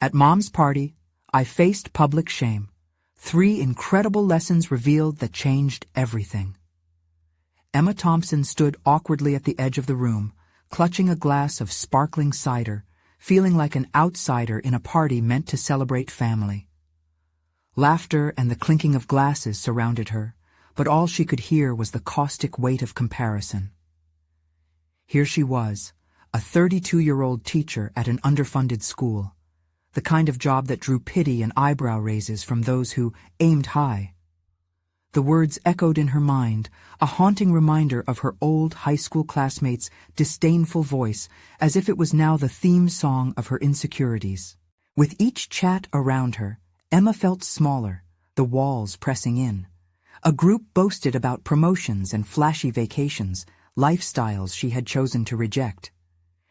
At Mom's party, I faced public shame. 3 incredible lessons revealed that changed everything. Emma Thompson stood awkwardly at the edge of the room, clutching a glass of sparkling cider, feeling like an outsider in a party meant to celebrate family. Laughter and the clinking of glasses surrounded her, but all she could hear was the caustic weight of comparison. Here she was, a 32-year-old teacher at an underfunded school, the kind of job that drew pity and eyebrow raises from those who aimed high. The words echoed in her mind, a haunting reminder of her old high school classmates' disdainful voice, as if it was now the theme song of her insecurities. With each chat around her, Emma felt smaller, the walls pressing in. A group boasted about promotions and flashy vacations, lifestyles she had chosen to reject.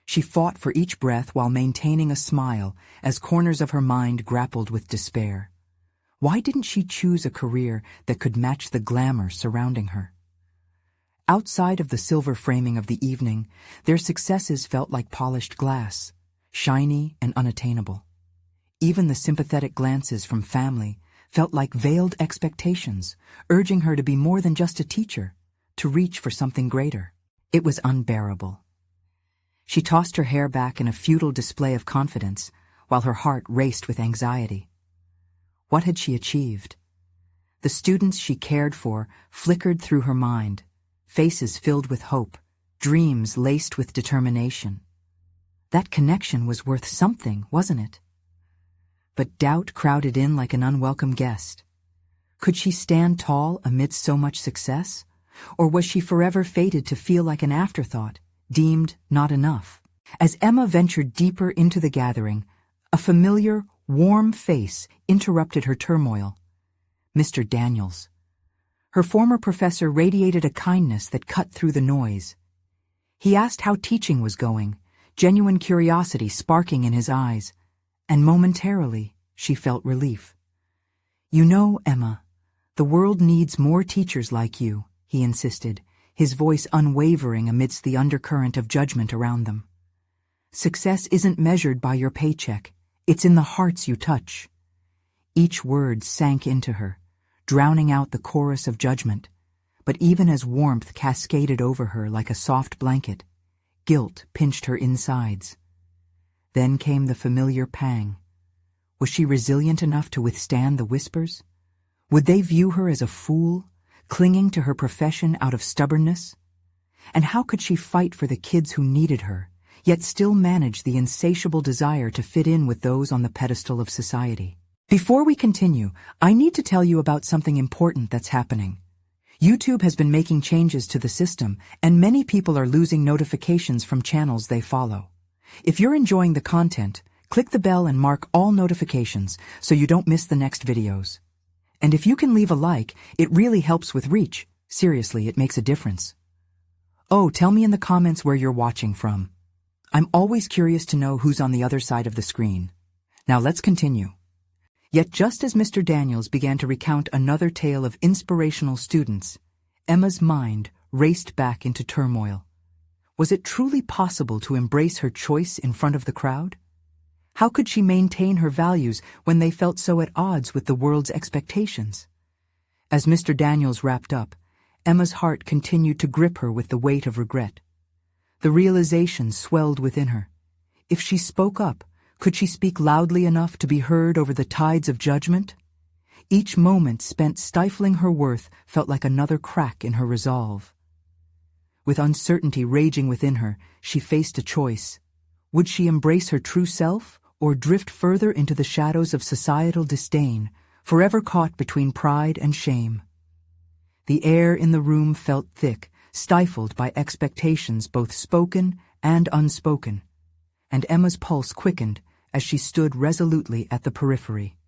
She fought for each breath while maintaining a smile as corners of her mind grappled with despair. Why didn't she choose a career that could match the glamour surrounding her? Outside of the silver framing of the evening, their successes felt like polished glass, shiny and unattainable. Even the sympathetic glances from family felt like veiled expectations, urging her to be more than just a teacher, to reach for something greater. It was unbearable. She tossed her hair back in a futile display of confidence, while her heart raced with anxiety. What had she achieved? The students she cared for flickered through her mind, faces filled with hope, dreams laced with determination. That connection was worth something, wasn't it? But doubt crowded in like an unwelcome guest. Could she stand tall amidst so much success? Or was she forever fated to feel like an afterthought, deemed not enough? As Emma ventured deeper into the gathering, a familiar, warm face interrupted her turmoil. Mr. Daniels. Her former professor radiated a kindness that cut through the noise. He asked how teaching was going, genuine curiosity sparking in his eyes, and momentarily she felt relief. "You know, Emma, the world needs more teachers like you," he insisted, his voice unwavering amidst the undercurrent of judgment around them. "Success isn't measured by your paycheck, it's in the hearts you touch." Each word sank into her, drowning out the chorus of judgment, but even as warmth cascaded over her like a soft blanket, guilt pinched her insides. Then came the familiar pang. Was she resilient enough to withstand the whispers? Would they view her as a fool, clinging to her profession out of stubbornness? And how could she fight for the kids who needed her, yet still manage the insatiable desire to fit in with those on the pedestal of society? Before we continue, I need to tell you about something important that's happening. YouTube has been making changes to the system, and many people are losing notifications from channels they follow. If you're enjoying the content, click the bell and mark all notifications so you don't miss the next videos. And if you can leave a like, it really helps with reach. Seriously, it makes a difference. Oh, tell me in the comments where you're watching from. I'm always curious to know who's on the other side of the screen. Now let's continue. Yet just as Mr. Daniels began to recount another tale of inspirational students, Emma's mind raced back into turmoil. Was it truly possible to embrace her choice in front of the crowd? How could she maintain her values when they felt so at odds with the world's expectations? As Mr. Daniels wrapped up, Emma's heart continued to grip her with the weight of regret. The realization swelled within her. If she spoke up, could she speak loudly enough to be heard over the tides of judgment? Each moment spent stifling her worth felt like another crack in her resolve. With uncertainty raging within her, she faced a choice. Would she embrace her true self, or drift further into the shadows of societal disdain, forever caught between pride and shame? The air in the room felt thick, stifled by expectations both spoken and unspoken, and Emma's pulse quickened as she stood resolutely at the periphery.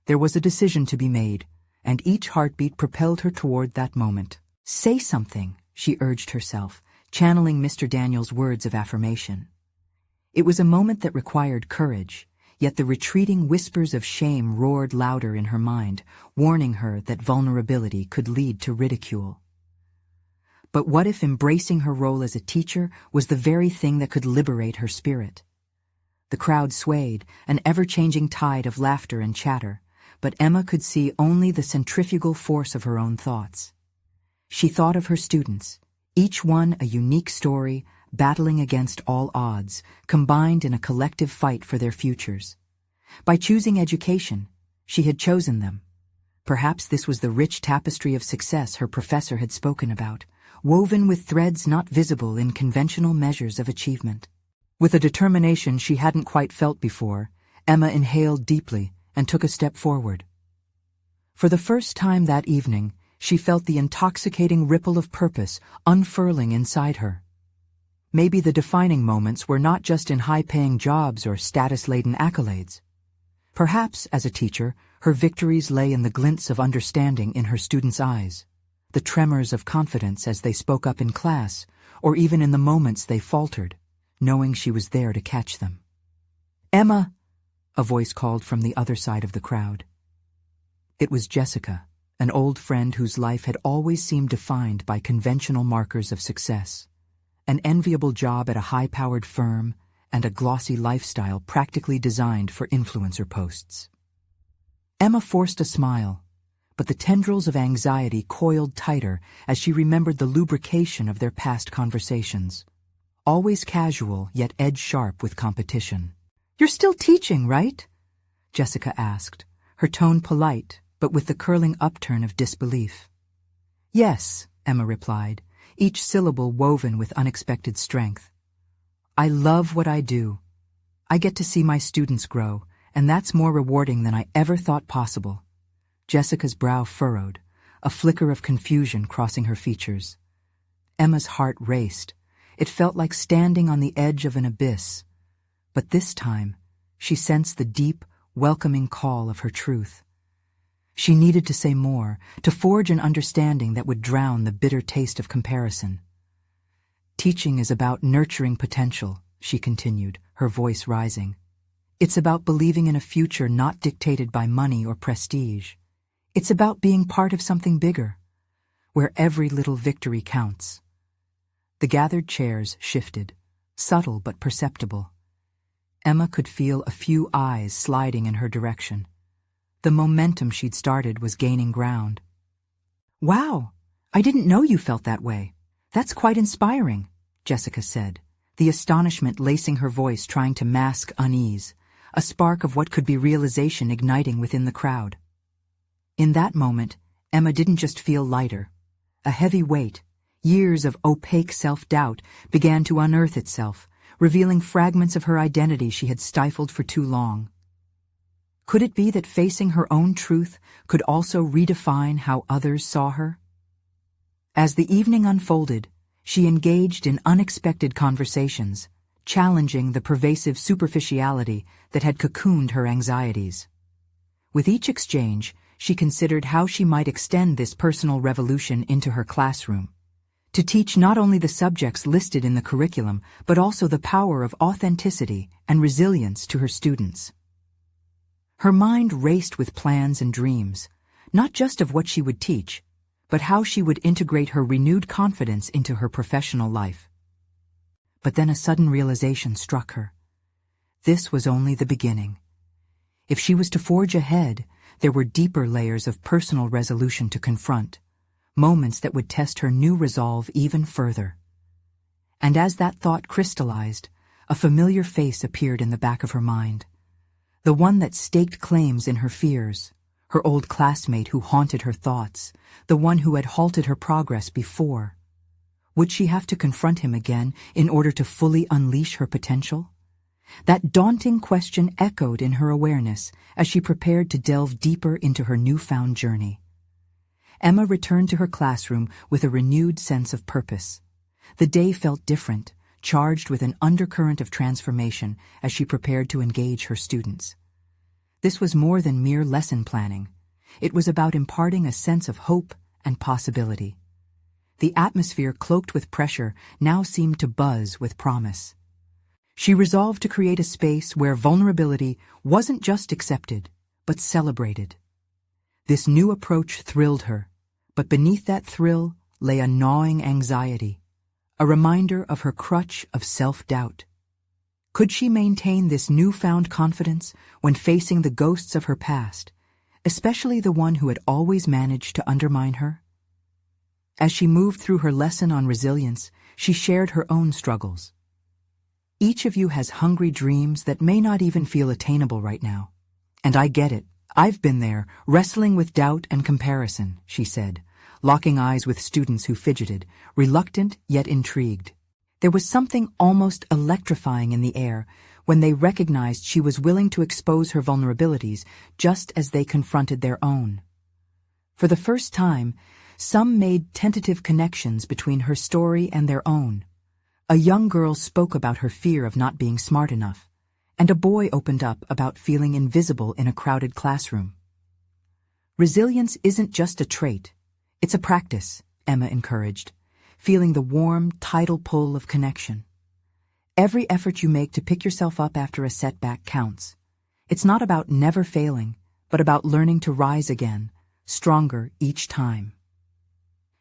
There was a decision to be made, and each heartbeat propelled her toward that moment. "Say something," she urged herself, channeling Mr. Daniels' words of affirmation. It was a moment that required courage, yet the retreating whispers of shame roared louder in her mind, warning her that vulnerability could lead to ridicule. But what if embracing her role as a teacher was the very thing that could liberate her spirit? The crowd swayed, an ever-changing tide of laughter and chatter, but Emma could see only the centrifugal force of her own thoughts. She thought of her students, each one a unique story, battling against all odds, combined in a collective fight for their futures. By choosing education, she had chosen them. Perhaps this was the rich tapestry of success her professor had spoken about, woven with threads not visible in conventional measures of achievement. With a determination she hadn't quite felt before, Emma inhaled deeply and took a step forward. For the first time that evening, she felt the intoxicating ripple of purpose unfurling inside her. Maybe the defining moments were not just in high-paying jobs or status-laden accolades. Perhaps, as a teacher, her victories lay in the glints of understanding in her students' eyes, the tremors of confidence as they spoke up in class, or even in the moments they faltered, knowing she was there to catch them. "Emma!" a voice called from the other side of the crowd. It was Jessica, an old friend whose life had always seemed defined by conventional markers of success. An enviable job at a high-powered firm, and a glossy lifestyle practically designed for influencer posts. Emma forced a smile, but the tendrils of anxiety coiled tighter as she remembered the lubrication of their past conversations. Always casual, yet edge-sharp with competition. "You're still teaching, right?" Jessica asked, her tone polite, but with the curling upturn of disbelief. "Yes," Emma replied, each syllable woven with unexpected strength. "I love what I do. I get to see my students grow, and that's more rewarding than I ever thought possible." Jessica's brow furrowed, a flicker of confusion crossing her features. Emma's heart raced. It felt like standing on the edge of an abyss. But this time, she sensed the deep, welcoming call of her truth. She needed to say more, to forge an understanding that would drown the bitter taste of comparison. "Teaching is about nurturing potential," she continued, her voice rising. "It's about believing in a future not dictated by money or prestige. It's about being part of something bigger, where every little victory counts." The gathered chairs shifted, subtle but perceptible. Emma could feel a few eyes sliding in her direction. The momentum she'd started was gaining ground. "Wow, I didn't know you felt that way. That's quite inspiring," Jessica said, the astonishment lacing her voice trying to mask unease, a spark of what could be realization igniting within the crowd. In that moment, Emma didn't just feel lighter. A heavy weight, years of opaque self-doubt, began to unearth itself, revealing fragments of her identity she had stifled for too long. Could it be that facing her own truth could also redefine how others saw her? As the evening unfolded, she engaged in unexpected conversations, challenging the pervasive superficiality that had cocooned her anxieties. With each exchange, she considered how she might extend this personal revolution into her classroom, to teach not only the subjects listed in the curriculum, but also the power of authenticity and resilience to her students. Her mind raced with plans and dreams, not just of what she would teach, but how she would integrate her renewed confidence into her professional life. But then a sudden realization struck her. This was only the beginning. If she was to forge ahead, there were deeper layers of personal resolution to confront, moments that would test her new resolve even further. And as that thought crystallized, a familiar face appeared in the back of her mind. The one that staked claims in her fears, her old classmate who haunted her thoughts, the one who had halted her progress before. Would she have to confront him again in order to fully unleash her potential? That daunting question echoed in her awareness as she prepared to delve deeper into her newfound journey. Emma returned to her classroom with a renewed sense of purpose. The day felt different, charged with an undercurrent of transformation as she prepared to engage her students. This was more than mere lesson planning. It was about imparting a sense of hope and possibility. The atmosphere cloaked with pressure now seemed to buzz with promise. She resolved to create a space where vulnerability wasn't just accepted, but celebrated. This new approach thrilled her, but beneath that thrill lay a gnawing anxiety, a reminder of her crutch of self-doubt. Could she maintain this newfound confidence when facing the ghosts of her past, especially the one who had always managed to undermine her? As she moved through her lesson on resilience, she shared her own struggles. Each of you has hungry dreams that may not even feel attainable right now. And I get it. I've been there, wrestling with doubt and comparison, she said, locking eyes with students who fidgeted, reluctant yet intrigued. There was something almost electrifying in the air when they recognized she was willing to expose her vulnerabilities just as they confronted their own. For the first time, some made tentative connections between her story and their own. A young girl spoke about her fear of not being smart enough, and a boy opened up about feeling invisible in a crowded classroom. Resilience isn't just a trait, it's a practice, Emma encouraged, feeling the warm, tidal pull of connection. Every effort you make to pick yourself up after a setback counts. It's not about never failing, but about learning to rise again, stronger each time.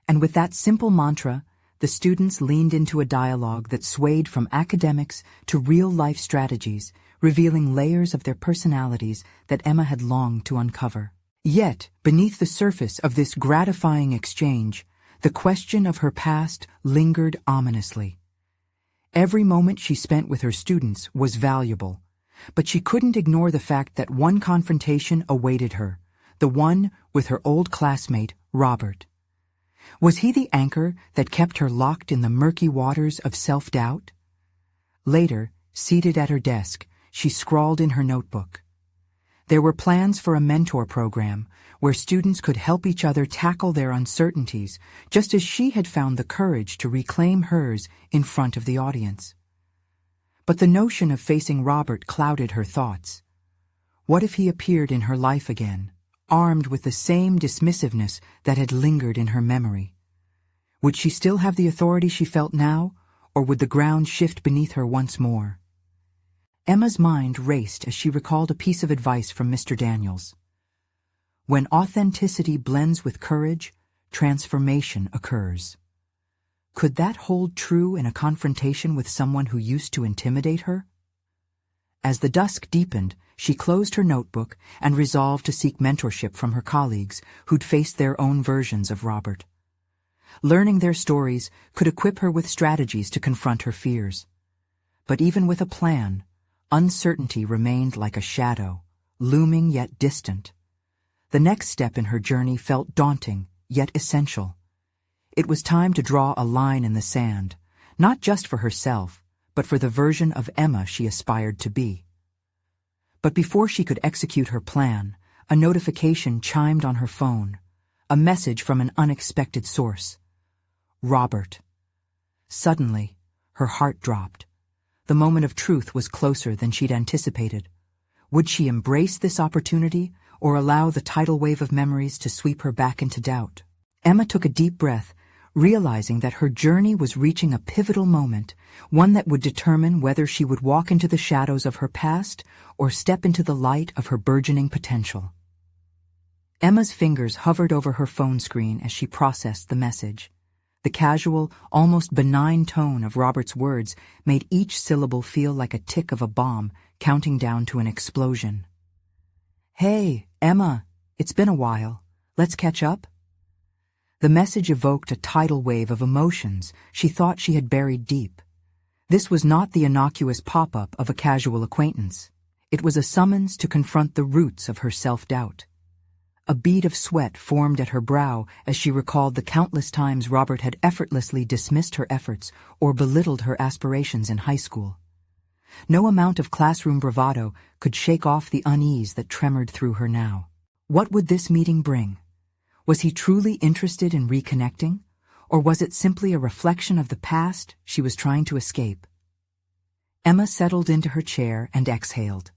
And with that simple mantra, the students leaned into a dialogue that swayed from academics to real-life strategies, revealing layers of their personalities that Emma had longed to uncover. Yet, beneath the surface of this gratifying exchange, the question of her past lingered ominously. Every moment she spent with her students was valuable, but she couldn't ignore the fact that one confrontation awaited her, the one with her old classmate, Robert. Was he the anchor that kept her locked in the murky waters of self-doubt? Later, seated at her desk, she scrawled in her notebook. There were plans for a mentor program where students could help each other tackle their uncertainties, just as she had found the courage to reclaim hers in front of the audience. But the notion of facing Robert clouded her thoughts. What if he appeared in her life again, armed with the same dismissiveness that had lingered in her memory? Would she still have the authority she felt now, or would the ground shift beneath her once more? Emma's mind raced as she recalled a piece of advice from Mr. Daniels. When authenticity blends with courage, transformation occurs. Could that hold true in a confrontation with someone who used to intimidate her? As the dusk deepened, she closed her notebook and resolved to seek mentorship from her colleagues who'd faced their own versions of Robert. Learning their stories could equip her with strategies to confront her fears. But even with a plan, uncertainty remained like a shadow, looming yet distant. The next step in her journey felt daunting, yet essential. It was time to draw a line in the sand, not just for herself, but for the version of Emma she aspired to be. But before she could execute her plan, a notification chimed on her phone, a message from an unexpected source. Robert. Suddenly, her heart dropped. The moment of truth was closer than she'd anticipated. Would she embrace this opportunity or allow the tidal wave of memories to sweep her back into doubt? Emma took a deep breath, realizing that her journey was reaching a pivotal moment, one that would determine whether she would walk into the shadows of her past or step into the light of her burgeoning potential. Emma's fingers hovered over her phone screen as she processed the message. The casual, almost benign tone of Robert's words made each syllable feel like a tick of a bomb counting down to an explosion. "Hey, Emma, it's been a while. Let's catch up?" The message evoked a tidal wave of emotions she thought she had buried deep. This was not the innocuous pop-up of a casual acquaintance. It was a summons to confront the roots of her self-doubt. A bead of sweat formed at her brow as she recalled the countless times Robert had effortlessly dismissed her efforts or belittled her aspirations in high school. No amount of classroom bravado could shake off the unease that tremored through her now. What would this meeting bring? Was he truly interested in reconnecting, or was it simply a reflection of the past she was trying to escape? Emma settled into her chair and exhaled.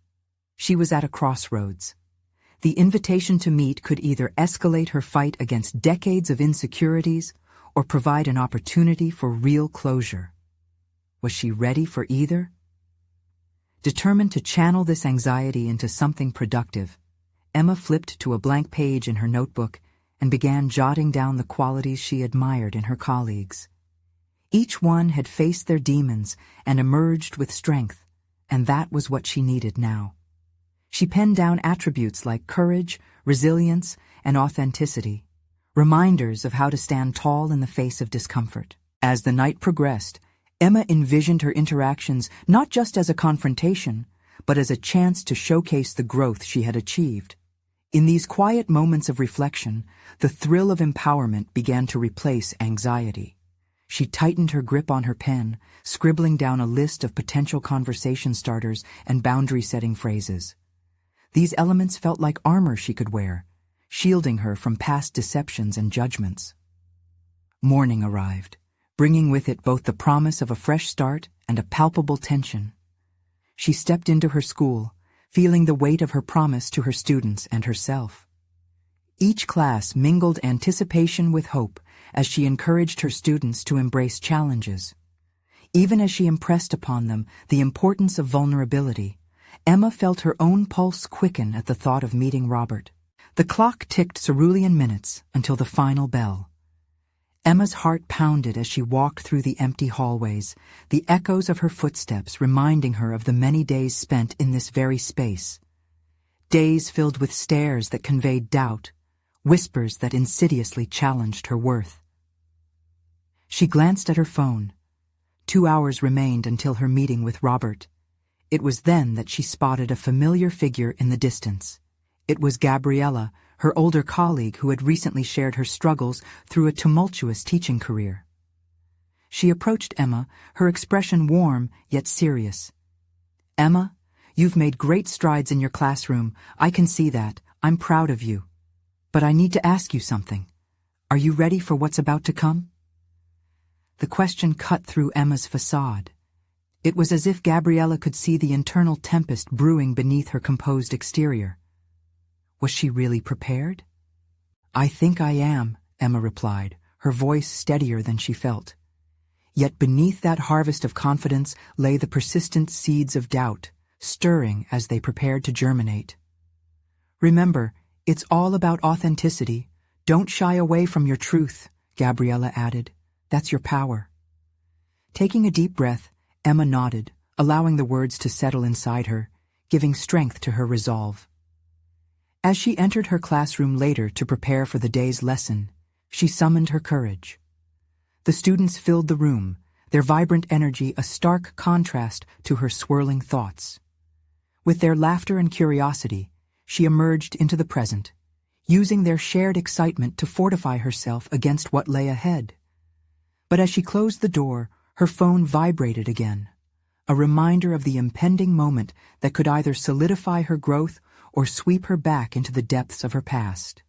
She was at a crossroads. The invitation to meet could either escalate her fight against decades of insecurities or provide an opportunity for real closure. Was she ready for either? Determined to channel this anxiety into something productive, Emma flipped to a blank page in her notebook and began jotting down the qualities she admired in her colleagues. Each one had faced their demons and emerged with strength, and that was what she needed now. She penned down attributes like courage, resilience, and authenticity, reminders of how to stand tall in the face of discomfort. As the night progressed, Emma envisioned her interactions not just as a confrontation, but as a chance to showcase the growth she had achieved. In these quiet moments of reflection, the thrill of empowerment began to replace anxiety. She tightened her grip on her pen, scribbling down a list of potential conversation starters and boundary-setting phrases. These elements felt like armor she could wear, shielding her from past deceptions and judgments. Morning arrived, bringing with it both the promise of a fresh start and a palpable tension. She stepped into her school, feeling the weight of her promise to her students and herself. Each class mingled anticipation with hope as she encouraged her students to embrace challenges. Even as she impressed upon them the importance of vulnerability, Emma felt her own pulse quicken at the thought of meeting Robert. The clock ticked cerulean minutes until the final bell. Emma's heart pounded as she walked through the empty hallways, the echoes of her footsteps reminding her of the many days spent in this very space. Days filled with stares that conveyed doubt, whispers that insidiously challenged her worth. She glanced at her phone. 2 hours remained until her meeting with Robert. It was then that she spotted a familiar figure in the distance. It was Gabriella, her older colleague who had recently shared her struggles through a tumultuous teaching career. She approached Emma, her expression warm yet serious. "Emma, you've made great strides in your classroom. I can see that. I'm proud of you. But I need to ask you something. Are you ready for what's about to come?" The question cut through Emma's facade. It was as if Gabriella could see the internal tempest brewing beneath her composed exterior. Was she really prepared? "I think I am," Emma replied, her voice steadier than she felt. Yet beneath that harvest of confidence lay the persistent seeds of doubt, stirring as they prepared to germinate. "Remember, it's all about authenticity. Don't shy away from your truth," Gabriella added. "That's your power." Taking a deep breath, Emma nodded, allowing the words to settle inside her, giving strength to her resolve. As she entered her classroom later to prepare for the day's lesson, she summoned her courage. The students filled the room, their vibrant energy a stark contrast to her swirling thoughts. With their laughter and curiosity, she emerged into the present, using their shared excitement to fortify herself against what lay ahead. But as she closed the door, her phone vibrated again, a reminder of the impending moment that could either solidify her growth or sweep her back into the depths of her past.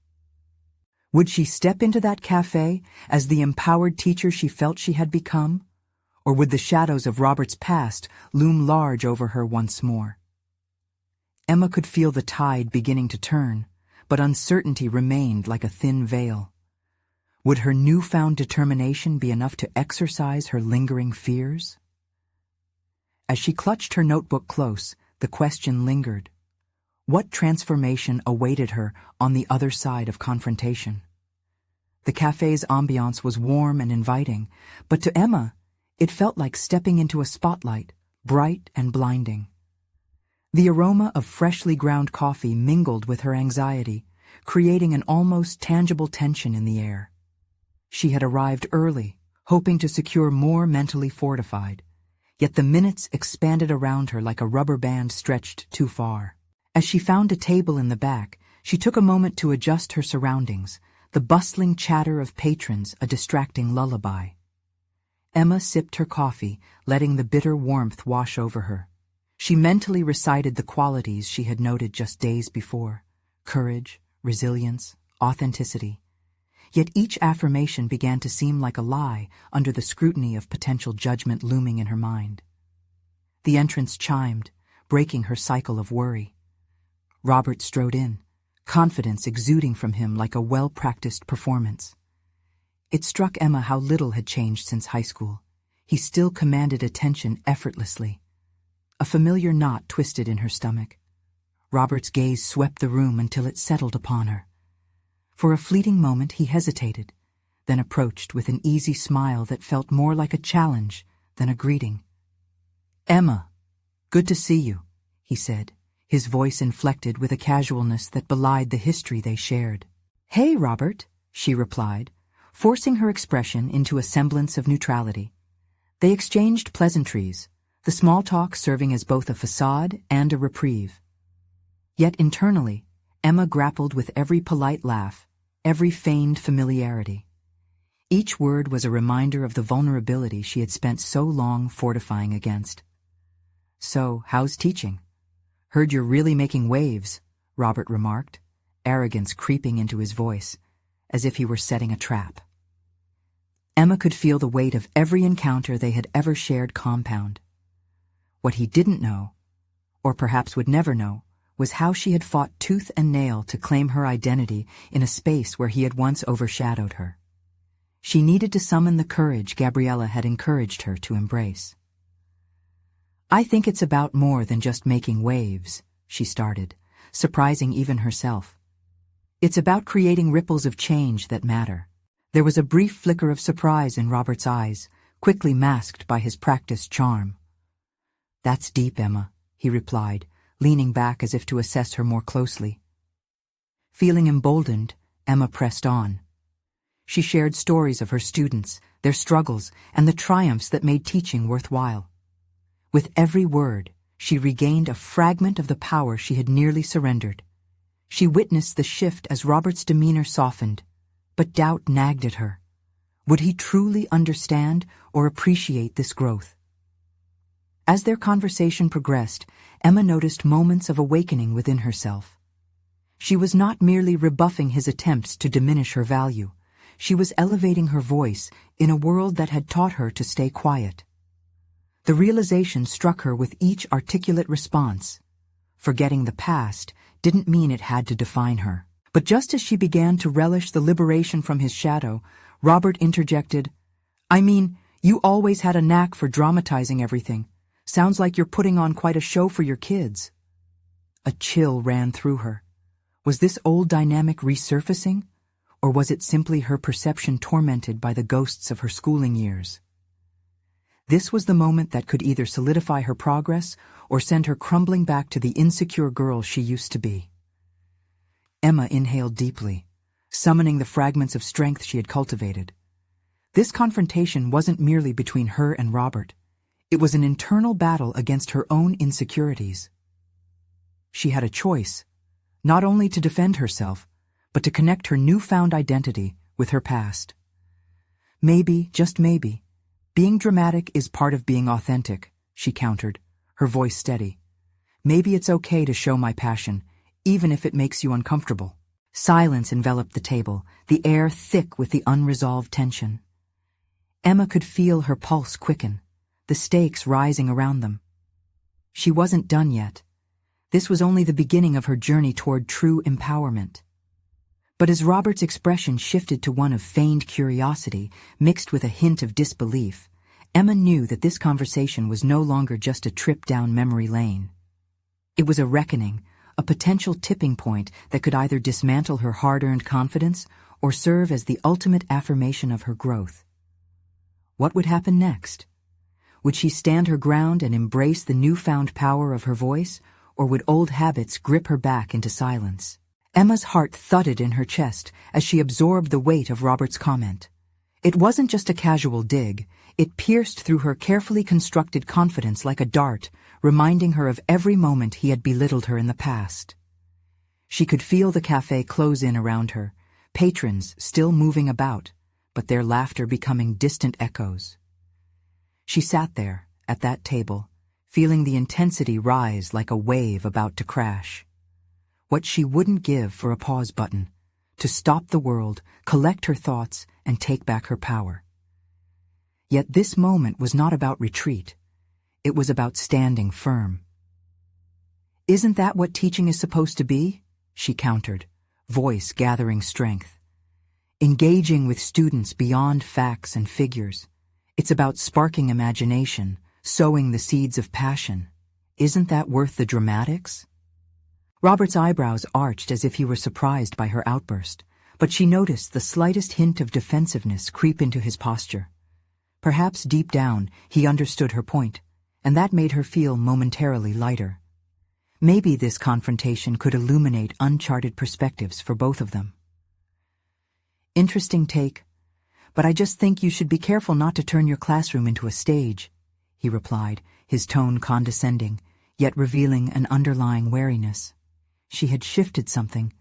Would she step into that cafe as the empowered teacher she felt she had become? Or would the shadows of Robert's past loom large over her once more? Emma could feel the tide beginning to turn, but uncertainty remained like a thin veil. Would her newfound determination be enough to exorcise her lingering fears? As she clutched her notebook close, the question lingered. What transformation awaited her on the other side of confrontation? The cafe's ambiance was warm and inviting, but to Emma, it felt like stepping into a spotlight, bright and blinding. The aroma of freshly ground coffee mingled with her anxiety, creating an almost tangible tension in the air. She had arrived early, hoping to secure more mentally fortified, yet the minutes expanded around her like a rubber band stretched too far. As she found a table in the back, she took a moment to adjust her surroundings, the bustling chatter of patrons a distracting lullaby. Emma sipped her coffee, letting the bitter warmth wash over her. She mentally recited the qualities she had noted just days before: courage, resilience, authenticity. Yet each affirmation began to seem like a lie under the scrutiny of potential judgment looming in her mind. The entrance chimed, breaking her cycle of worry. Robert strode in, confidence exuding from him like a well-practiced performance. It struck Emma how little had changed since high school. He still commanded attention effortlessly. A familiar knot twisted in her stomach. Robert's gaze swept the room until it settled upon her. For a fleeting moment he hesitated, then approached with an easy smile that felt more like a challenge than a greeting. "Emma, "Good to see you," he said, his voice inflected with a casualness that belied the history they shared. "Hey, Robert," she replied, forcing her expression into a semblance of neutrality. They exchanged pleasantries, the small talk serving as both a facade and a reprieve. Yet internally, Emma grappled with every polite laugh, every feigned familiarity. Each word was a reminder of the vulnerability she had spent so long fortifying against. "So, how's teaching? Heard you're really making waves," Robert remarked, arrogance creeping into his voice, as if he were setting a trap. Emma could feel the weight of every encounter they had ever shared compound. What he didn't know, or perhaps would never know, was how she had fought tooth and nail to claim her identity in a space where he had once overshadowed her. She needed to summon the courage Gabriella had encouraged her to embrace. "I think it's about more than just making waves," she started, surprising even herself. "It's about creating ripples of change that matter." There was a brief flicker of surprise in Robert's eyes, quickly masked by his practiced charm. "That's deep, Emma," he replied, leaning back as if to assess her more closely. Feeling emboldened, Emma pressed on. She shared stories of her students, their struggles, and the triumphs that made teaching worthwhile. With every word, she regained a fragment of the power she had nearly surrendered. She witnessed the shift as Robert's demeanor softened, but doubt nagged at her. Would he truly understand or appreciate this growth? As their conversation progressed, Emma noticed moments of awakening within herself. She was not merely rebuffing his attempts to diminish her value. She was elevating her voice in a world that had taught her to stay quiet. The realization struck her with each articulate response. Forgetting the past didn't mean it had to define her. But just as she began to relish the liberation from his shadow, Robert interjected, "I mean, you always had a knack for dramatizing everything. Sounds like you're putting on quite a show for your kids." A chill ran through her. Was this old dynamic resurfacing? Or was it simply her perception tormented by the ghosts of her schooling years? This was the moment that could either solidify her progress or send her crumbling back to the insecure girl she used to be. Emma inhaled deeply, summoning the fragments of strength she had cultivated. This confrontation wasn't merely between her and Robert. It was an internal battle against her own insecurities. She had a choice, not only to defend herself, but to connect her newfound identity with her past. Maybe, just maybe, being dramatic is part of being authentic, she countered, her voice steady. Maybe it's okay to show my passion, even if it makes you uncomfortable. Silence enveloped the table, the air thick with the unresolved tension. Emma could feel her pulse quicken, the stakes rising around them. She wasn't done yet. This was only the beginning of her journey toward true empowerment. But as Robert's expression shifted to one of feigned curiosity, mixed with a hint of disbelief, Emma knew that this conversation was no longer just a trip down memory lane. It was a reckoning, a potential tipping point that could either dismantle her hard-earned confidence or serve as the ultimate affirmation of her growth. What would happen next? Would she stand her ground and embrace the newfound power of her voice, or would old habits grip her back into silence? Emma's heart thudded in her chest as she absorbed the weight of Robert's comment. It wasn't just a casual dig, it pierced through her carefully constructed confidence like a dart, reminding her of every moment he had belittled her in the past. She could feel the cafe close in around her, patrons still moving about, but their laughter becoming distant echoes. She sat there, at that table, feeling the intensity rise like a wave about to crash. What she wouldn't give for a pause button, to stop the world, collect her thoughts, and take back her power. Yet this moment was not about retreat. It was about standing firm. "Isn't that what teaching is supposed to be?" she countered, voice gathering strength. "Engaging with students beyond facts and figures. It's about sparking imagination, sowing the seeds of passion. Isn't that worth the dramatics?" Robert's eyebrows arched as if he were surprised by her outburst, but she noticed the slightest hint of defensiveness creep into his posture. Perhaps deep down he understood her point, and that made her feel momentarily lighter. Maybe this confrontation could illuminate uncharted perspectives for both of them. "Interesting take, but I just think you should be careful not to turn your classroom into a stage," he replied, his tone condescending, yet revealing an underlying wariness. She had shifted something,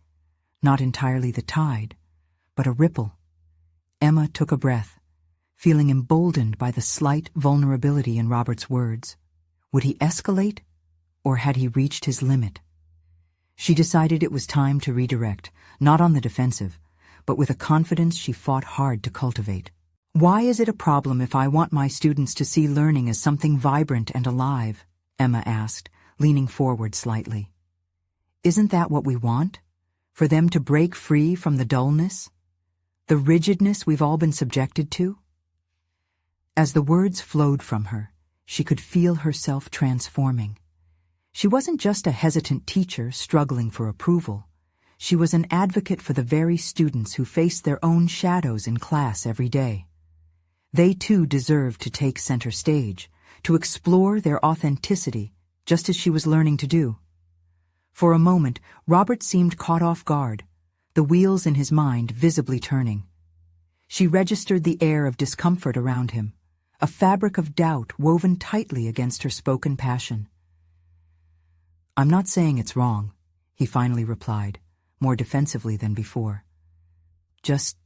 not entirely the tide, but a ripple. Emma took a breath, feeling emboldened by the slight vulnerability in Robert's words. Would he escalate, or had he reached his limit? She decided it was time to redirect, not on the defensive, but with a confidence she fought hard to cultivate. "Why is it a problem if I want my students to see learning as something vibrant and alive?" Emma asked, leaning forward slightly. "Isn't that what we want? For them to break free from the dullness? The rigidness we've all been subjected to?" As the words flowed from her, she could feel herself transforming. She wasn't just a hesitant teacher struggling for approval. She was an advocate for the very students who faced their own shadows in class every day. They too deserved to take center stage, to explore their authenticity, just as she was learning to do. For a moment, Robert seemed caught off guard, the wheels in his mind visibly turning. She registered the air of discomfort around him, a fabric of doubt woven tightly against her spoken passion. "I'm not saying it's wrong," he finally replied, more defensively than before. "Just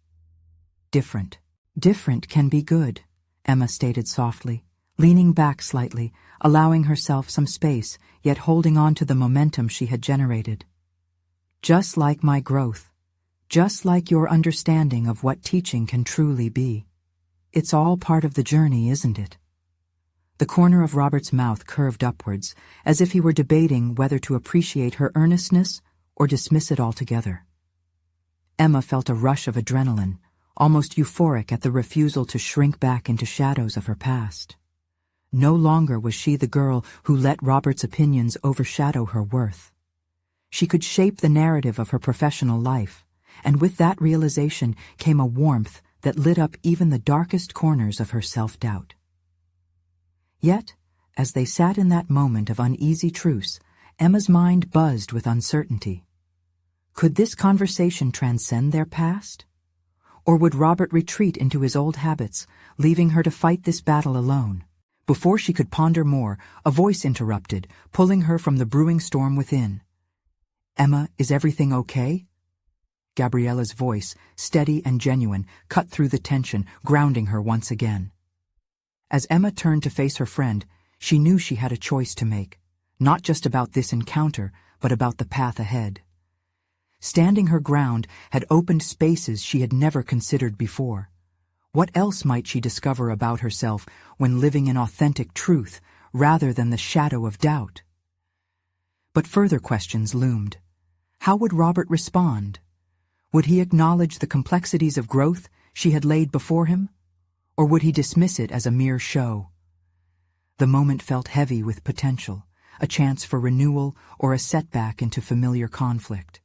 different." "Different can be good," Emma stated softly, leaning back slightly, allowing herself some space, yet holding on to the momentum she had generated. "Just like my growth, just like your understanding of what teaching can truly be. It's all part of the journey, isn't it?" The corner of Robert's mouth curved upwards, as if he were debating whether to appreciate her earnestness or dismiss it altogether. Emma felt a rush of adrenaline, almost euphoric at the refusal to shrink back into shadows of her past. No longer was she the girl who let Robert's opinions overshadow her worth. She could shape the narrative of her professional life, and with that realization came a warmth that lit up even the darkest corners of her self-doubt. Yet, as they sat in that moment of uneasy truce, Emma's mind buzzed with uncertainty. Could this conversation transcend their past? Or would Robert retreat into his old habits, leaving her to fight this battle alone? Before she could ponder more, a voice interrupted, pulling her from the brewing storm within. "Emma, is everything okay?" Gabriella's voice, steady and genuine, cut through the tension, grounding her once again. As Emma turned to face her friend, she knew she had a choice to make, not just about this encounter, but about the path ahead. Standing her ground had opened spaces she had never considered before. What else might she discover about herself when living in authentic truth rather than the shadow of doubt? But further questions loomed. How would Robert respond? Would he acknowledge the complexities of growth she had laid before him? Or would he dismiss it as a mere show? The moment felt heavy with potential, a chance for renewal or a setback into familiar conflict.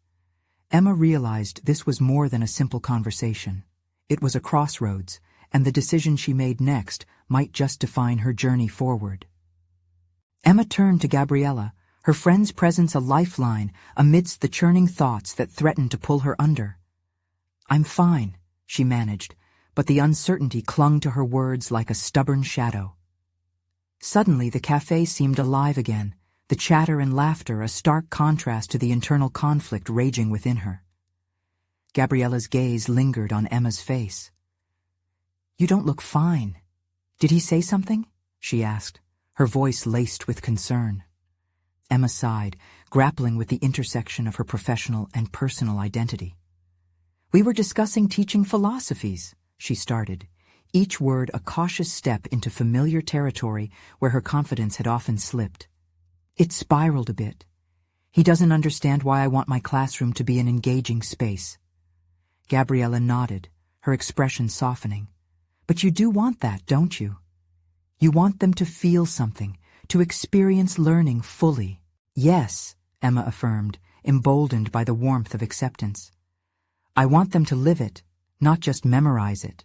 Emma realized this was more than a simple conversation. It was a crossroads, and the decision she made next might just define her journey forward. Emma turned to Gabriella, her friend's presence a lifeline amidst the churning thoughts that threatened to pull her under. "I'm fine," she managed, but the uncertainty clung to her words like a stubborn shadow. Suddenly the cafe seemed alive again, the chatter and laughter a stark contrast to the internal conflict raging within her. Gabriella's gaze lingered on Emma's face. "You don't look fine. Did he say something?" she asked, her voice laced with concern. Emma sighed, grappling with the intersection of her professional and personal identity. "We were discussing teaching philosophies," she started, each word a cautious step into familiar territory where her confidence had often slipped. It spiraled a bit. "He doesn't understand why I want my classroom to be an engaging space." Gabriella nodded, her expression softening. "But you do want that, don't you? You want them to feel something, to experience learning fully." "Yes," Emma affirmed, emboldened by the warmth of acceptance. "I want them to live it, not just memorize it."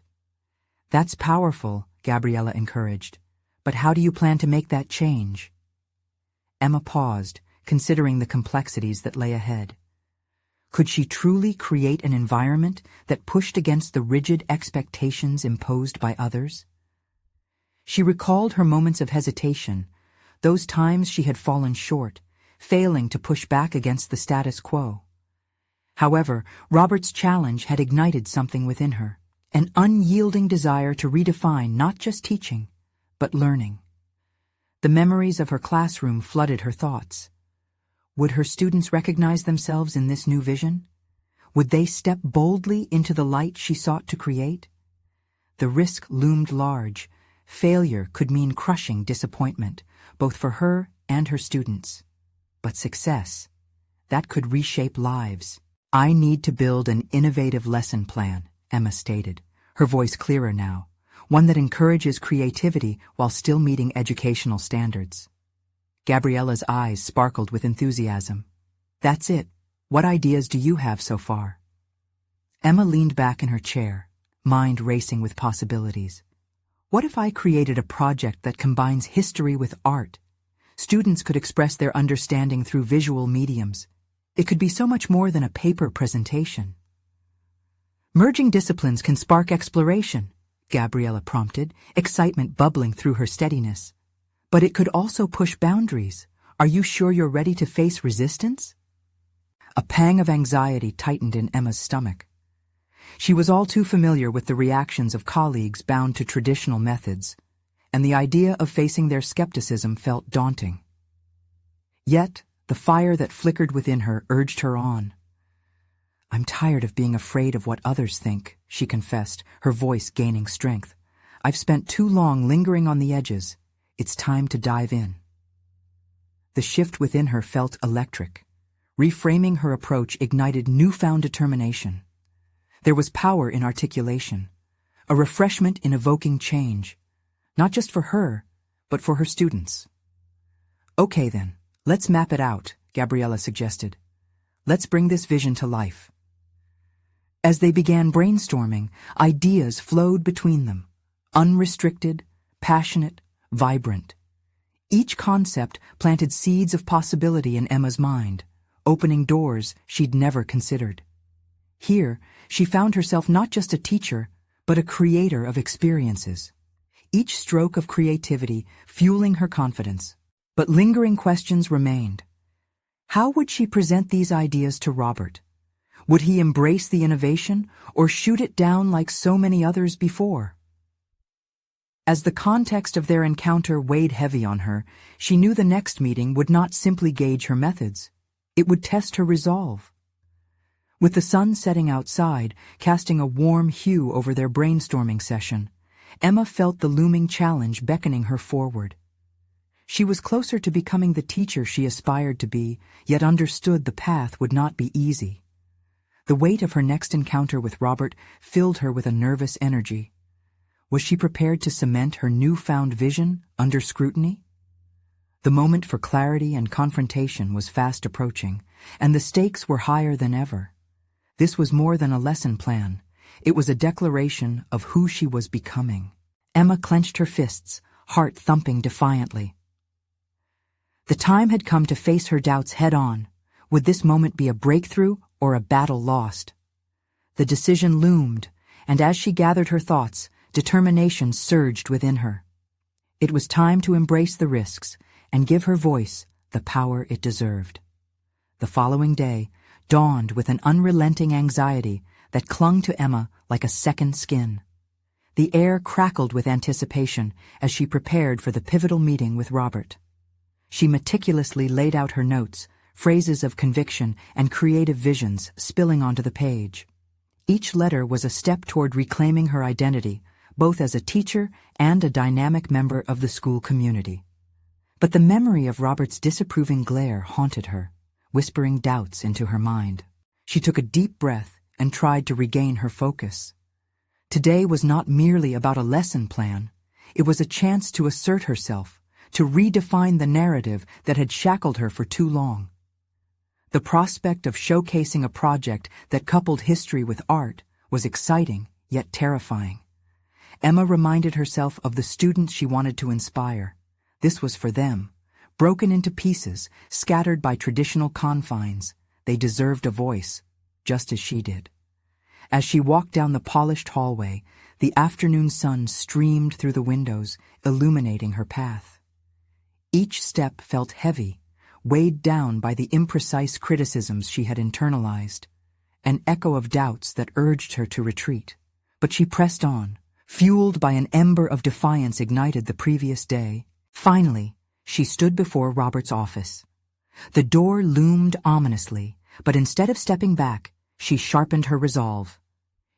"That's powerful," Gabriella encouraged. But how do you plan to make that change? Emma paused, considering the complexities that lay ahead. Could she truly create an environment that pushed against the rigid expectations imposed by others? She recalled her moments of hesitation, those times she had fallen short, failing to push back against the status quo. However, Robert's challenge had ignited something within her, an unyielding desire to redefine not just teaching, but learning. The memories of her classroom flooded her thoughts. Would her students recognize themselves in this new vision? Would they step boldly into the light she sought to create? The risk loomed large. Failure could mean crushing disappointment, both for her and her students. But success, that could reshape lives. I need to build an innovative lesson plan, Emma stated, her voice clearer now, one that encourages creativity while still meeting educational standards. Gabriella's eyes sparkled with enthusiasm. That's it. What ideas do you have so far? Emma leaned back in her chair, mind racing with possibilities. What if I created a project that combines history with art? Students could express their understanding through visual mediums. It could be so much more than a paper presentation. Merging disciplines can spark exploration, Gabriella prompted, excitement bubbling through her steadiness. But it could also push boundaries. Are you sure you're ready to face resistance? A pang of anxiety tightened in Emma's stomach. She was all too familiar with the reactions of colleagues bound to traditional methods, and the idea of facing their skepticism felt daunting. Yet, the fire that flickered within her urged her on. I'm tired of being afraid of what others think, she confessed, her voice gaining strength. I've spent too long lingering on the edges. It's time to dive in. The shift within her felt electric. Reframing her approach ignited newfound determination. There was power in articulation, a refreshment in evoking change, not just for her, but for her students. Okay then, let's map it out, Gabriella suggested. Let's bring this vision to life. As they began brainstorming, ideas flowed between them, unrestricted, passionate, vibrant. Each concept planted seeds of possibility in Emma's mind, opening doors she'd never considered. Here, she found herself not just a teacher, but a creator of experiences. Each stroke of creativity fueling her confidence. But lingering questions remained. How would she present these ideas to Robert? Would he embrace the innovation or shoot it down like so many others before? As the context of their encounter weighed heavy on her, she knew the next meeting would not simply gauge her methods. It would test her resolve. With the sun setting outside, casting a warm hue over their brainstorming session, Emma felt the looming challenge beckoning her forward. She was closer to becoming the teacher she aspired to be, yet understood the path would not be easy. The weight of her next encounter with Robert filled her with a nervous energy. Was she prepared to cement her newfound vision under scrutiny? The moment for clarity and confrontation was fast approaching, and the stakes were higher than ever. This was more than a lesson plan. It was a declaration of who she was becoming. Emma clenched her fists, heart thumping defiantly. The time had come to face her doubts head-on. Would this moment be a breakthrough or a battle lost? The decision loomed, and as she gathered her thoughts, determination surged within her. It was time to embrace the risks and give her voice the power it deserved. The following day dawned with an unrelenting anxiety that clung to Emma like a second skin. The air crackled with anticipation as she prepared for the pivotal meeting with Robert. She meticulously laid out her notes, phrases of conviction and creative visions spilling onto the page. Each letter was a step toward reclaiming her identity, both as a teacher and a dynamic member of the school community. But the memory of Robert's disapproving glare haunted her, whispering doubts into her mind. She took a deep breath and tried to regain her focus. Today was not merely about a lesson plan. It was a chance to assert herself, to redefine the narrative that had shackled her for too long. The prospect of showcasing a project that coupled history with art was exciting, yet terrifying. Emma reminded herself of the students she wanted to inspire. This was for them. Broken into pieces, scattered by traditional confines, they deserved a voice, just as she did. As she walked down the polished hallway, the afternoon sun streamed through the windows, illuminating her path. Each step felt heavy, weighed down by the imprecise criticisms she had internalized, an echo of doubts that urged her to retreat. But she pressed on, fueled by an ember of defiance ignited the previous day. Finally, she stood before Robert's office. The door loomed ominously, but instead of stepping back, she sharpened her resolve.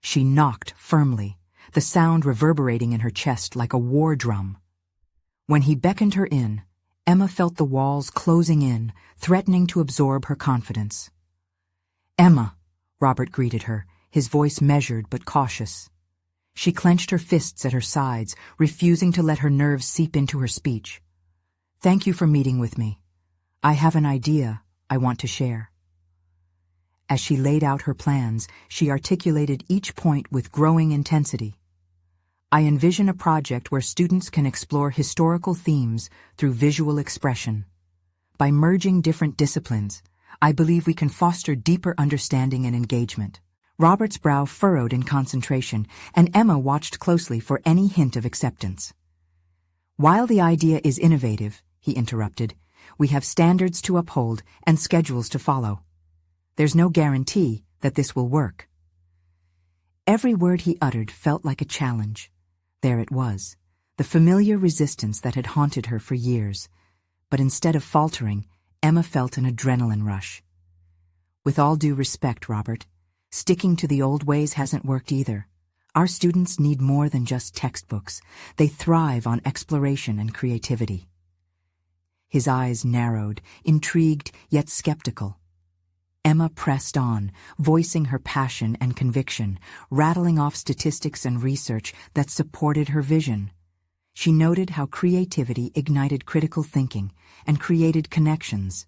She knocked firmly, the sound reverberating in her chest like a war drum. When he beckoned her in, Emma felt the walls closing in, threatening to absorb her confidence. "Emma," Robert greeted her, his voice measured but cautious. She clenched her fists at her sides, refusing to let her nerves seep into her speech. "Thank you for meeting with me. I have an idea I want to share." As she laid out her plans, she articulated each point with growing intensity. "I envision a project where students can explore historical themes through visual expression. By merging different disciplines, I believe we can foster deeper understanding and engagement." Robert's brow furrowed in concentration, and Emma watched closely for any hint of acceptance. "While the idea is innovative," he interrupted, "we have standards to uphold and schedules to follow. There's no guarantee that this will work." Every word he uttered felt like a challenge. There it was, the familiar resistance that had haunted her for years. But instead of faltering, Emma felt an adrenaline rush. "With all due respect, Robert, sticking to the old ways hasn't worked either. Our students need more than just textbooks. They thrive on exploration and creativity." His eyes narrowed, intrigued yet skeptical. Emma pressed on, voicing her passion and conviction, rattling off statistics and research that supported her vision. She noted how creativity ignited critical thinking and created connections,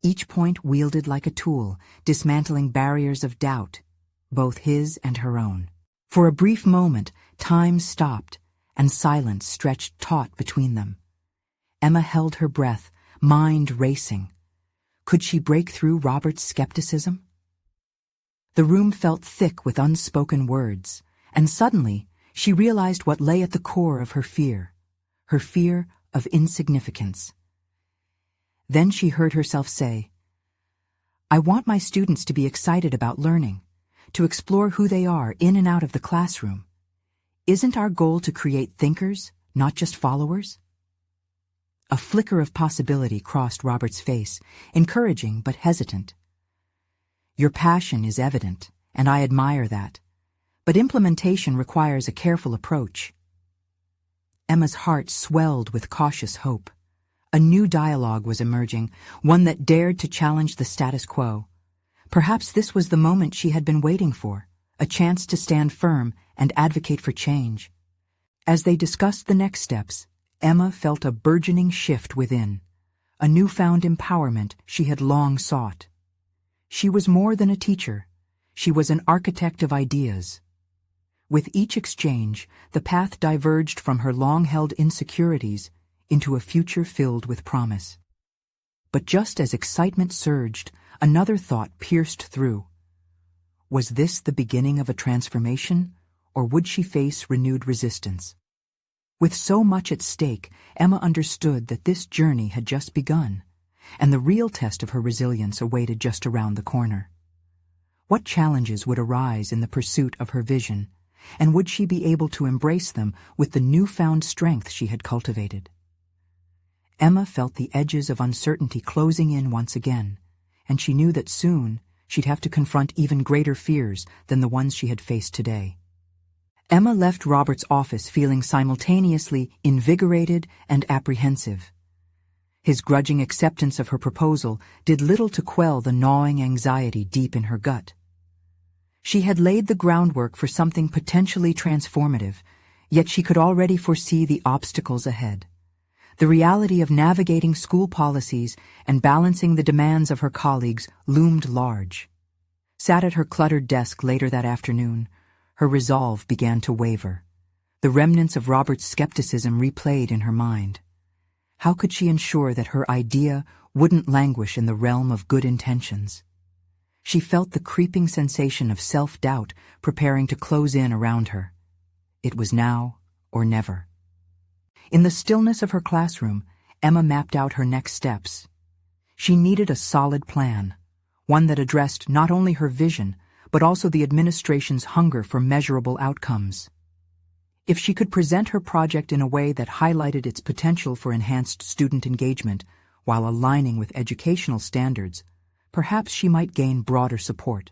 each point wielded like a tool, dismantling barriers of doubt, both his and her own. For a brief moment, time stopped, and silence stretched taut between them. Emma held her breath, mind racing. Could she break through Robert's skepticism? The room felt thick with unspoken words, and suddenly she realized what lay at the core of her fear of insignificance. Then she heard herself say, "I want my students to be excited about learning, to explore who they are in and out of the classroom. Isn't our goal to create thinkers, not just followers?" A flicker of possibility crossed Robert's face, encouraging but hesitant. "Your passion is evident, and I admire that. But implementation requires a careful approach." Emma's heart swelled with cautious hope. A new dialogue was emerging, one that dared to challenge the status quo. Perhaps this was the moment she had been waiting for, a chance to stand firm and advocate for change. As they discussed the next steps, Emma felt a burgeoning shift within, a newfound empowerment she had long sought. She was more than a teacher. She was an architect of ideas. With each exchange, the path diverged from her long-held insecurities into a future filled with promise. But just as excitement surged, another thought pierced through. Was this the beginning of a transformation, or would she face renewed resistance? With so much at stake, Emma understood that this journey had just begun, and the real test of her resilience awaited just around the corner. What challenges would arise in the pursuit of her vision, and would she be able to embrace them with the newfound strength she had cultivated? Emma felt the edges of uncertainty closing in once again, and she knew that soon she'd have to confront even greater fears than the ones she had faced today. Emma left Robert's office feeling simultaneously invigorated and apprehensive. His grudging acceptance of her proposal did little to quell the gnawing anxiety deep in her gut. She had laid the groundwork for something potentially transformative, yet she could already foresee the obstacles ahead. The reality of navigating school policies and balancing the demands of her colleagues loomed large. Sat at her cluttered desk later that afternoon, her resolve began to waver. The remnants of Robert's skepticism replayed in her mind. How could she ensure that her idea wouldn't languish in the realm of good intentions? She felt the creeping sensation of self-doubt preparing to close in around her. It was now or never. In the stillness of her classroom, Emma mapped out her next steps. She needed a solid plan, one that addressed not only her vision, but also the administration's hunger for measurable outcomes. If she could present her project in a way that highlighted its potential for enhanced student engagement while aligning with educational standards, perhaps she might gain broader support.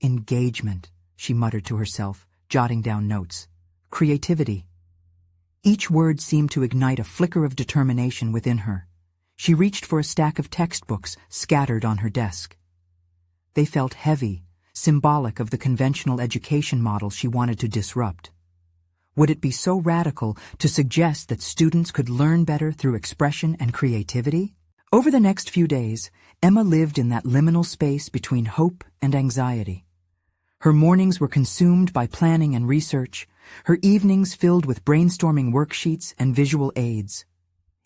Engagement, she muttered to herself, jotting down notes. Creativity. Each word seemed to ignite a flicker of determination within her. She reached for a stack of textbooks scattered on her desk. They felt heavy, symbolic of the conventional education model she wanted to disrupt. Would it be so radical to suggest that students could learn better through expression and creativity? Over the next few days, Emma lived in that liminal space between hope and anxiety. Her mornings were consumed by planning and research, her evenings filled with brainstorming worksheets and visual aids.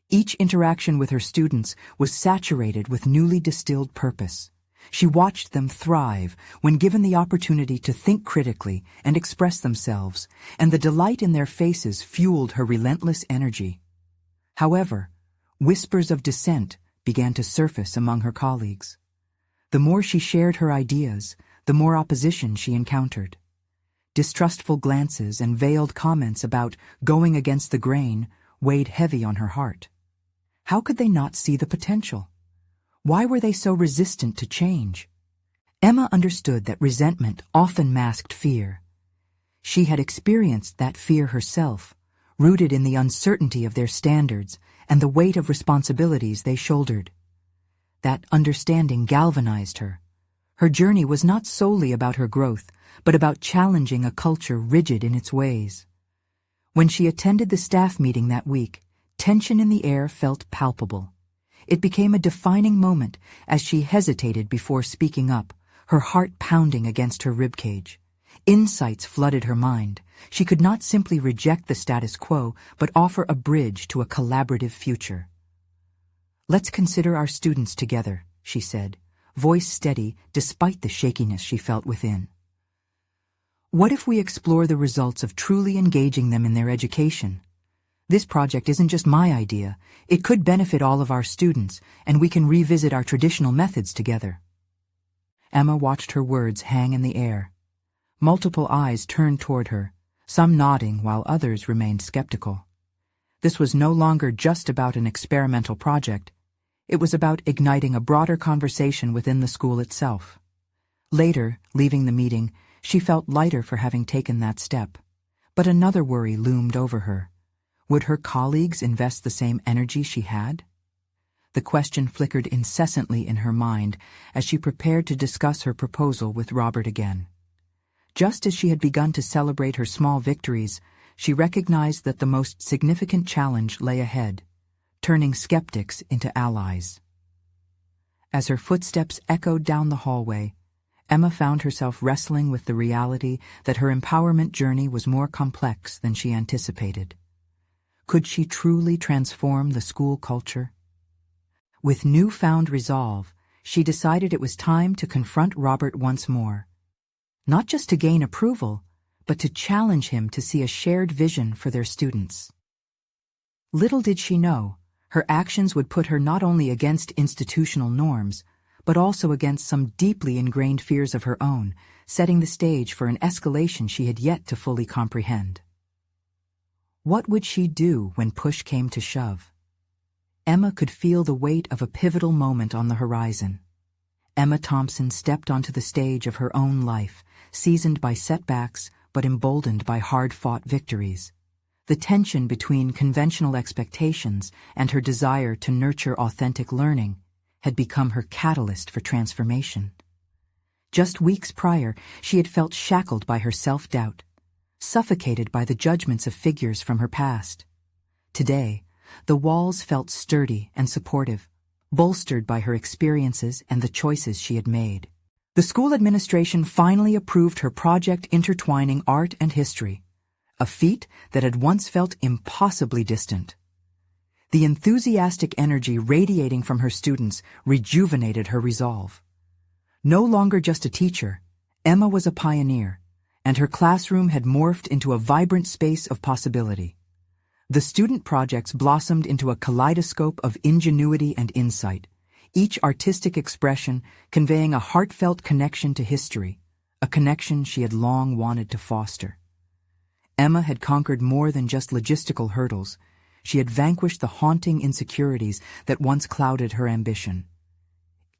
Each interaction with her students was saturated with newly distilled purpose. She watched them thrive when given the opportunity to think critically and express themselves, and the delight in their faces fueled her relentless energy. However, whispers of dissent began to surface among her colleagues. The more she shared her ideas, the more opposition she encountered. Distrustful glances and veiled comments about going against the grain weighed heavy on her heart. How could they not see the potential? Why were they so resistant to change? Emma understood that resentment often masked fear. She had experienced that fear herself, rooted in the uncertainty of their standards and the weight of responsibilities they shouldered. That understanding galvanized her. Her journey was not solely about her growth, but about challenging a culture rigid in its ways. When she attended the staff meeting that week, tension in the air felt palpable. It became a defining moment as she hesitated before speaking up, her heart pounding against her ribcage. Insights flooded her mind. She could not simply reject the status quo, but offer a bridge to a collaborative future. "Let's consider our students together," she said, voice steady despite the shakiness she felt within. "What if we explore the results of truly engaging them in their education? This project isn't just my idea. It could benefit all of our students, and we can revisit our traditional methods together." Emma watched her words hang in the air. Multiple eyes turned toward her, some nodding while others remained skeptical. This was no longer just about an experimental project. It was about igniting a broader conversation within the school itself. Later, leaving the meeting, she felt lighter for having taken that step. But another worry loomed over her. Would her colleagues invest the same energy she had? The question flickered incessantly in her mind as she prepared to discuss her proposal with Robert again. Just as she had begun to celebrate her small victories, she recognized that the most significant challenge lay ahead, turning skeptics into allies. As her footsteps echoed down the hallway, Emma found herself wrestling with the reality that her empowerment journey was more complex than she anticipated. Could she truly transform the school culture? With newfound resolve, she decided it was time to confront Robert once more. Not just to gain approval, but to challenge him to see a shared vision for their students. Little did she know, her actions would put her not only against institutional norms, but also against some deeply ingrained fears of her own, setting the stage for an escalation she had yet to fully comprehend. What would she do when push came to shove? Emma could feel the weight of a pivotal moment on the horizon. Emma Thompson stepped onto the stage of her own life, seasoned by setbacks but emboldened by hard-fought victories. The tension between conventional expectations and her desire to nurture authentic learning had become her catalyst for transformation. Just weeks prior, she had felt shackled by her self-doubt, suffocated by the judgments of figures from her past. Today, the walls felt sturdy and supportive, bolstered by her experiences and the choices she had made. The school administration finally approved her project intertwining art and history, a feat that had once felt impossibly distant. The enthusiastic energy radiating from her students rejuvenated her resolve. No longer just a teacher, Emma was a pioneer, and her classroom had morphed into a vibrant space of possibility. The student projects blossomed into a kaleidoscope of ingenuity and insight, each artistic expression conveying a heartfelt connection to history, a connection she had long wanted to foster. Emma had conquered more than just logistical hurdles. She had vanquished the haunting insecurities that once clouded her ambition.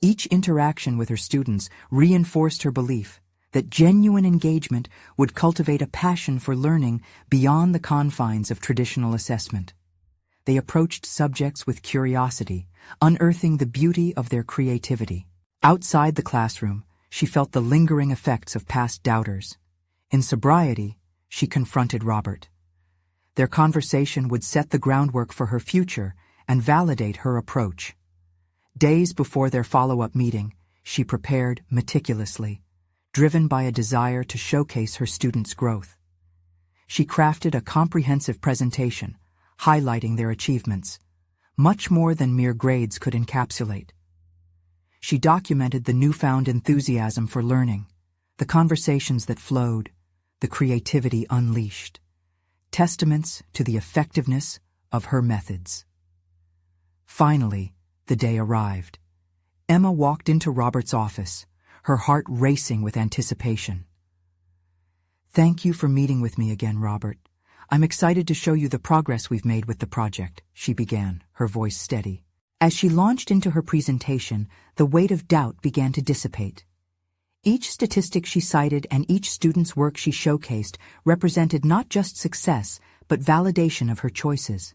Each interaction with her students reinforced her belief that genuine engagement would cultivate a passion for learning beyond the confines of traditional assessment. They approached subjects with curiosity, unearthing the beauty of their creativity. Outside the classroom, she felt the lingering effects of past doubters. In sobriety, she confronted Robert. Their conversation would set the groundwork for her future and validate her approach. Days before their follow-up meeting, she prepared meticulously, driven by a desire to showcase her students' growth. She crafted a comprehensive presentation, highlighting their achievements, much more than mere grades could encapsulate. She documented the newfound enthusiasm for learning, the conversations that flowed, the creativity unleashed, testaments to the effectiveness of her methods. Finally, the day arrived. Emma walked into Robert's office, her heart racing with anticipation. "Thank you for meeting with me again, Robert. I'm excited to show you the progress we've made with the project," she began, her voice steady. As she launched into her presentation, the weight of doubt began to dissipate. Each statistic she cited and each student's work she showcased represented not just success, but validation of her choices.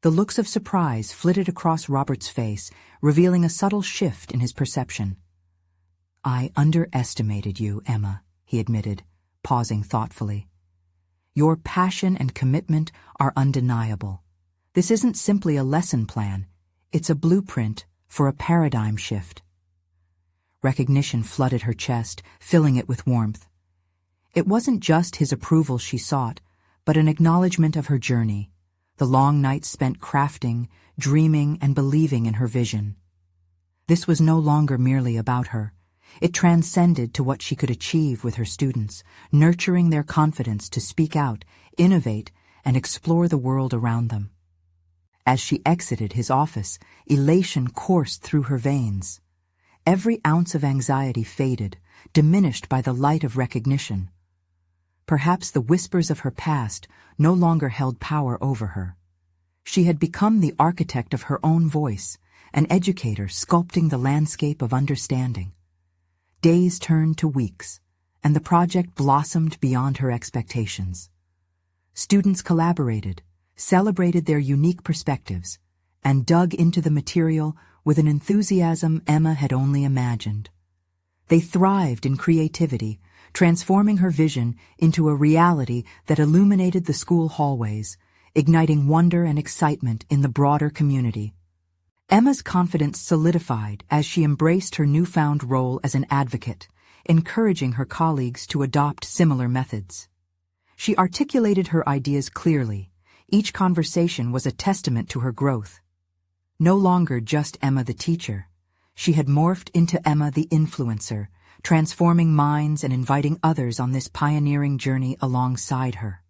The looks of surprise flitted across Robert's face, revealing a subtle shift in his perception. "I underestimated you, Emma," he admitted, pausing thoughtfully. "Your passion and commitment are undeniable. This isn't simply a lesson plan, it's a blueprint for a paradigm shift." Recognition flooded her chest, filling it with warmth. It wasn't just his approval she sought, but an acknowledgement of her journey, the long nights spent crafting, dreaming, and believing in her vision. This was no longer merely about her. It transcended to what she could achieve with her students, nurturing their confidence to speak out, innovate, and explore the world around them. As she exited his office, elation coursed through her veins. Every ounce of anxiety faded, diminished by the light of recognition. Perhaps the whispers of her past no longer held power over her. She had become the architect of her own voice, an educator sculpting the landscape of understanding. Days turned to weeks, and the project blossomed beyond her expectations. Students collaborated, celebrated their unique perspectives, and dug into the material with an enthusiasm Emma had only imagined. They thrived in creativity, transforming her vision into a reality that illuminated the school hallways, igniting wonder and excitement in the broader community. Emma's confidence solidified as she embraced her newfound role as an advocate, encouraging her colleagues to adopt similar methods. She articulated her ideas clearly. Each conversation was a testament to her growth. No longer just Emma the teacher, she had morphed into Emma the influencer, transforming minds and inviting others on this pioneering journey alongside her.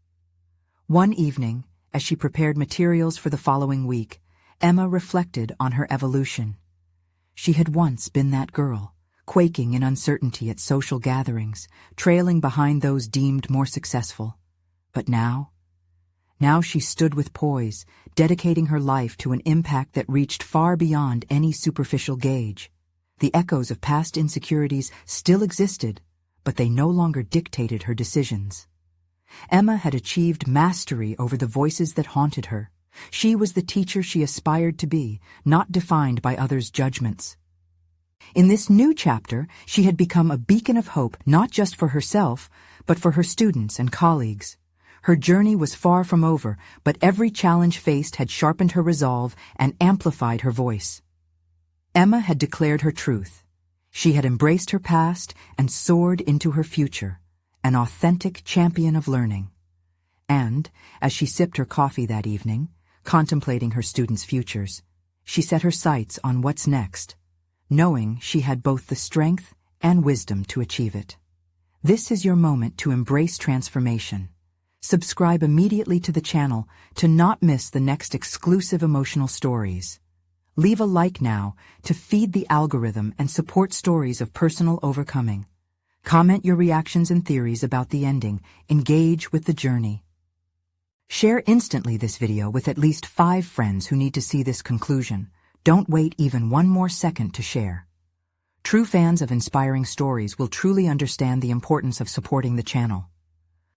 One evening, as she prepared materials for the following week, Emma reflected on her evolution. She had once been that girl, quaking in uncertainty at social gatherings, trailing behind those deemed more successful. But now she stood with poise, dedicating her life to an impact that reached far beyond any superficial gauge. The echoes of past insecurities still existed, but they no longer dictated her decisions. Emma had achieved mastery over the voices that haunted her. She was the teacher she aspired to be, not defined by others' judgments. In this new chapter, she had become a beacon of hope not just for herself, but for her students and colleagues. Her journey was far from over, but every challenge faced had sharpened her resolve and amplified her voice. Emma had declared her truth. She had embraced her past and soared into her future, an authentic champion of learning. And, as she sipped her coffee that evening, contemplating her students' futures, she set her sights on what's next, knowing she had both the strength and wisdom to achieve it. This is your moment to embrace transformation. Subscribe immediately to the channel to not miss the next exclusive emotional stories. Leave a like now to feed the algorithm and support stories of personal overcoming. Comment your reactions and theories about the ending. Engage with the journey. Share instantly this video with at least 5 friends who need to see this conclusion. Don't wait even one more second to share. True fans of inspiring stories will truly understand the importance of supporting the channel.